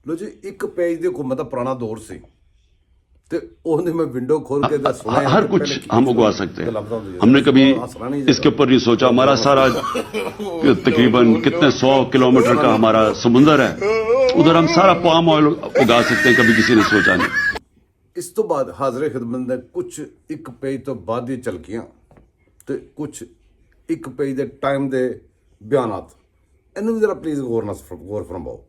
लो जी एक पेज की हुकूमत का पुराना दौर से मैं विंडो खोल के हर कुछ हम उगवा सकते हैं। हमने कभी इसके ऊपर नहीं सोचा। हमारा सारा तकरीबन कितने 100 किलोमीटर का हमारा समुंदर है, उधर हम सारा पाम ऑयल उगा सकते हैं, कभी किसी ने सोचा नहीं। इस तो बाद हाजरे खिदमत ने कुछ एक पेज तो बाद ये चलकियां ते कुछ एक पेज दे टाइम दे बयानात इन्हों भी जरा प्लीज गौर फरमाओ।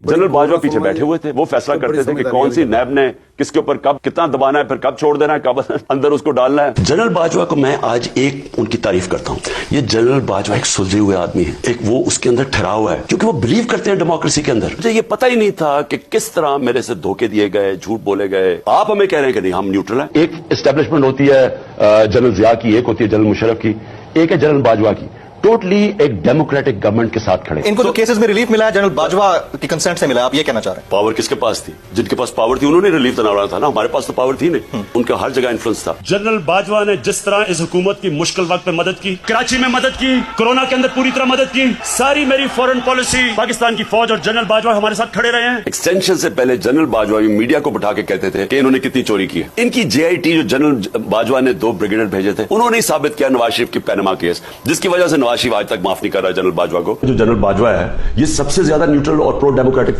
जनरल बाजवा पीछे बैठे हुए थे, वो फैसला करते थे कि कौन सी नैब ने किसके ऊपर कब कितना दबाना है, फिर कब छोड़ देना है, कब अंदर उसको डालना है। जनरल बाजवा को मैं आज एक उनकी तारीफ करता हूं। ये जनरल बाजवा एक सुलझे हुए आदमी है, एक वो उसके अंदर ठहराव है, क्योंकि वो बिलीव करते हैं डेमोक्रेसी के अंदर। मुझे ये पता ही नहीं था कि किस तरह मेरे से धोखे दिए गए, झूठ बोले गए। आप हमें कह रहे हैं कि नहीं हम न्यूट्रल हैं। एक एस्टेब्लिशमेंट होती है जनरल जिया की, एक होती है जनरल मुशर्रफ की, एक है जनरल बाजवा की। टोटली एक डेमोक्रेटिक गवर्नमेंट के साथ खड़े। इनको जो केसेस में रिलीफ मिला है जनरल बाजवा की कंसेंट से मिला, आप ये कहना चाह रहे हैं? पावर किसके पास थी? जिनके पास पावर थी उन्होंने रिलीफ दिलाना था ना, हमारे पास तो पावर थी नहीं। उनका हर जगह इन्फ्लुएंस था। जनरल बाजवा ने जिस तरह इस हुकूमत की मुश्किल वक्त में मदद की, कराची में मदद की, कोरोना के अंदर पूरी तरह मदद की, सारी मेरी फॉरेन पॉलिसी, पाकिस्तान की फौज और जनरल बाजवा हमारे साथ खड़े रहे हैं। एक्सटेंशन से पहले जनरल बाजवा मीडिया को बिठा के कहते थे कि इन्होंने कितनी चोरी की है। इनकी JIT जो जनरल बाजवा ने 2 ब्रिगेडियर भेजे थे, उन्होंने ही साबित किया नवाज शरीफ की पैनामा केस, जिसकी वजह से नवाज शरीफ आज तक माफ नहीं कर रहा है जनरल बाजवा को। जो जनरल बाजवा है ये सबसे ज्यादा न्यूट्रल और प्रो डेमोक्रेटिक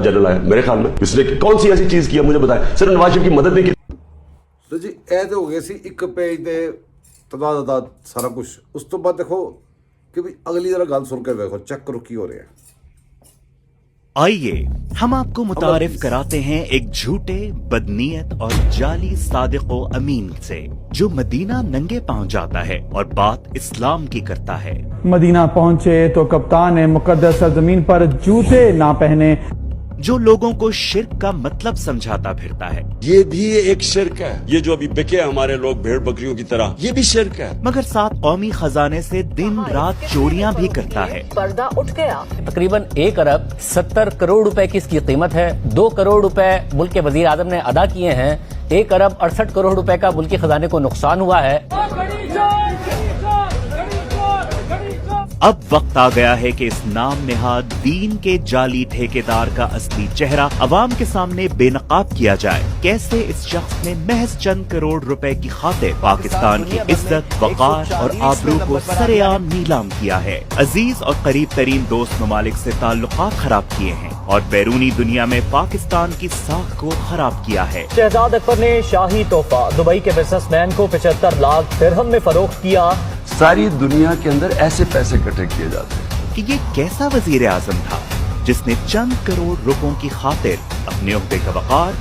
जनरल है मेरे ख्याल में। इसने कौन सी ऐसी चीज की है मुझे बताएं। सिर्फ नवाज शरीफ की मदद नहीं की। तो जी ए तो हो गया सी एक पेज दे तदाद सारा कुछ। उस तो बाद देखो कि भी अगली जरा गल सुन के देखो, चेक करो की हो रहा है। आइए हम आपको मुतारिफ कराते हैं एक झूठे, बदनीयत और जाली सादिको अमीन से, जो मदीना नंगे पांव जाता है और बात इस्लाम की करता है। मदीना पहुंचे तो कप्तान मुकद्दस सरजमीन पर जूते ना पहने, जो लोगों को शिर्क का मतलब समझाता फिरता है। ये भी एक शिर्क है। ये जो अभी बिके हमारे लोग भेड़ बकरियों की तरह, ये भी शिर्क है। मगर साथ कौमी खजाने से दिन रात चोरियां भी करता है। पर्दा उठ गया। तकरीबन 1 अरब 70 करोड़ रुपए की इसकी कीमत है। 2 करोड़ रुपए मुल्क के वजीर आजम ने अदा किए हैं। 1 अरब 68 करोड़ रुपए का मुल्क के खजाने को नुकसान हुआ है। अब वक्त आ गया है कि इस नाम निहाद दीन के जाली ठेकेदार का असली चेहरा अवाम के सामने बेनकाब किया जाए। कैसे इस शख्स ने महज चंद करोड़ रुपए की खातिर पाकिस्तान की इज्जत, वकार और आबरू को सरेआम नीलाम किया है। अजीज और करीब तरीन दोस्त ममालिक से ताल्लुकात खराब किए हैं और बैरूनी दुनिया में पाकिस्तान की साख को खराब किया है। शहजाद अकबर ने शाही तोहफा दुबई के बिजनेसमैन को 75 लाख दिरहम में फरोख्त किया। सारी दुनिया के अंदर ऐसे पैसे इकट्ठे किए जाते हैं कि ये कैसा वजीर आजम था जिसने चंद करोड़ रुपयों की खातिर अपने ओहदे का वकार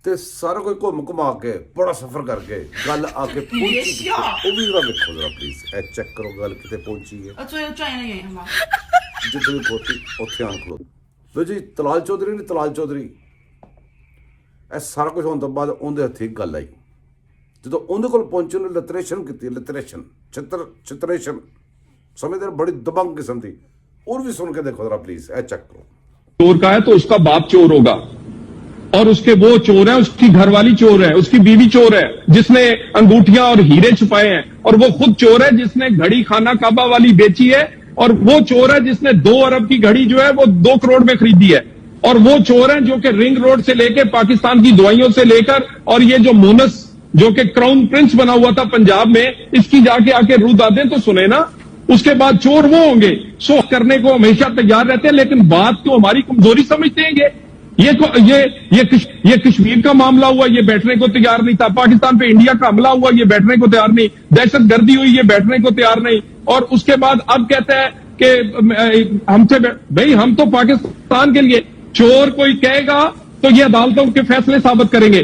ते सारा कोई घुमा के बड़ा सफर करके गल आके पहुंची, वो भी जरा देखो जरा प्लीज, ए चेक करो गल किते पहुंची है। जिथे भी खोती उत्थे आन खलो। लो जी तलाल चौधरी ने तलाल चौधरी ए सारा कुछ होने तो बाद उनके हथी गल आई। जो उन्हें को पहुंचे उन्हें लिटरेशन की, लिटरेशन चित्रेशन समझते बड़ी दबंग किस्म थी। और भी सुन के देखो जरा प्लीज, ए चेक करो। चोर का है तो उसका बाप चोर होगा, और उसके वो चोर है, उसकी घरवाली चोर है, उसकी बीवी चोर है जिसने अंगूठियां और हीरे छुपाए हैं, और वो खुद चोर है जिसने घड़ी खाना काबा वाली बेची है, और वो चोर है जिसने 2 अरब की घड़ी जो है वो 2 करोड़ में खरीदी है, और वो चोर है जो कि रिंग रोड से लेकर पाकिस्तान की दवाइयों से लेकर, और ये जो मोनस जो कि क्राउन प्रिंस बना हुआ था पंजाब में, इसकी जाके आके रुदादें तो सुने ना। उसके बाद चोर वो होंगे सो करने को हमेशा तैयार रहते हैं, लेकिन बात तो हमारी कमजोरी समझते हैं। ये कश्मीर का मामला हुआ, ये बैठने को तैयार नहीं था। पाकिस्तान पे इंडिया का हमला हुआ, ये बैठने को तैयार नहीं। दहशत गर्दी हुई, ये बैठने को तैयार नहीं। और उसके बाद अब कहते हैं कि हमसे भाई हम तो पाकिस्तान के लिए, चोर कोई कहेगा तो ये अदालतों के फैसले साबित करेंगे।